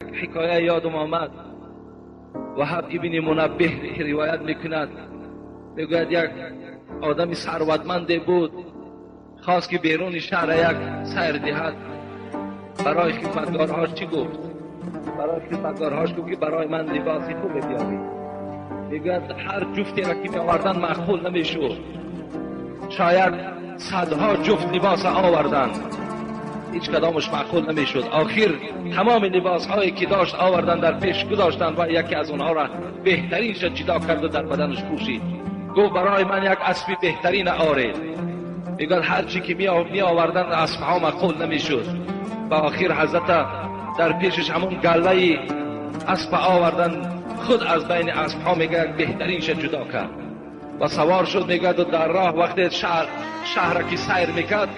حکایه یادم آمد. وهب ابن منبه روایت میکند، میگوید یک آدم ثروتمند بود، خواست که بیرون شهر یک سیر دهد. برای خدمتگارهاش چی گفت؟ برای خدمتگارهاش گفت که برای من لباسی خوب بیاورید. میگوید هر جفتی را که میآوردن معقول نمیشد، شاید صدها جفت لباس آوردن، هیچ کدامش معقول نمیشد. آخر تمام لباس هایی که داشت آوردن در پیش گذاشتن و یکی از اونها را بهترینش جدا کرد و در بدنش پوشید. گفت برای من یک اسب بهترین آورید. میگن هر چی که می آوردن اسب ها معقول نمیشد. و آخر حضرت در پیشش همون گله اسب آوردن، خود از بین اسب ها میگه بهترینش جدا کرد و سوار شد. میگه در راه وقتی شهر که سیر میکرد،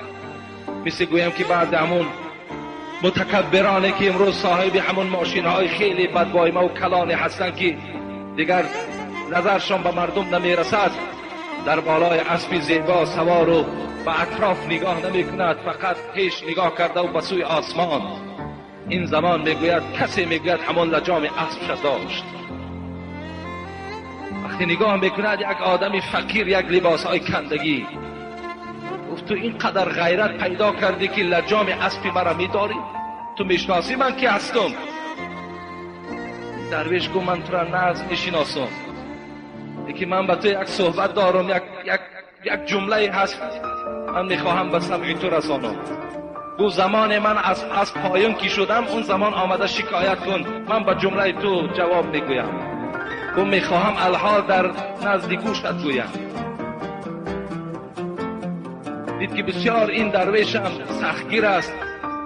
مثل گویم که بعد همون متکبرانه که امروز صاحب همون ماشین های خیلی بدبایمه و کلانه هستن که دیگر نظرشان به مردم نمیرسد، در بالای اسب زیبا سوار و به اطراف نگاه نمی کند، فقط پیش نگاه کرده و به سوی آسمان. این زمان میگوید کسی میگوید همون لجام اسبش داشت. وقتی نگاه میکند یک آدم فقیر، یک لباس های کندگی. گفت تو اینقدر غیرت پیدا کردی که لجام اسبی مرا میداری؟ تو میشناسی من کی هستم؟ درویش گفت من تو را نه از میشناسم، یکی من با تو یک صحبت دارم، یک جمله هست من میخواهم به سمع تو رسانم. گفت زمان من از پایان کی شدم، اون زمان آمده شکایت کن، من با جمله تو جواب میگویم. گفت میخواهم الحال در نزد گوشت گویم. دید که بسیار این درویشم سختگیر است،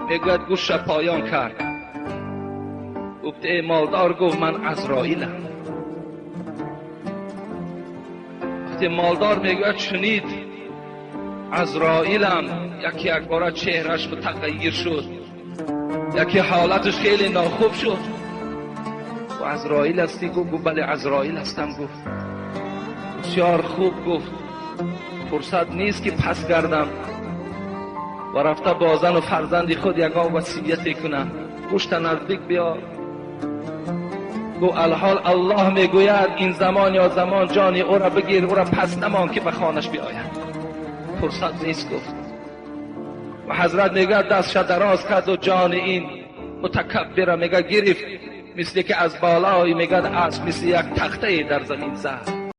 میگوید گوش پایان کرد. گفت ای مالدار، گفت من عزرائیلم. وقتی مالدار میگوید شنید عزرائیلم، یکی یک بار چهرش متغیر شد، یکی حالتش خیلی ناخوب شد. و عزرائیل هستی؟ گفت بله عزرائیل هستم. گفت بسیار خوب. گفت فرصت نیست که پس گردم و رفته با زن و فرزند خود یگان وصیت کنم. گوشت نزدیک بیا. گو الحال الله میگوید این زمان یا زمان جان او را بگیر، او را پس نمان که به خانش بیاید. فرصت نیست. گفت و حضرت میگه دستش دراز کرد و جان این متکبر میگه گرفت، مثل که از بالای میگه اسب مثل یک تخته در زمین زد.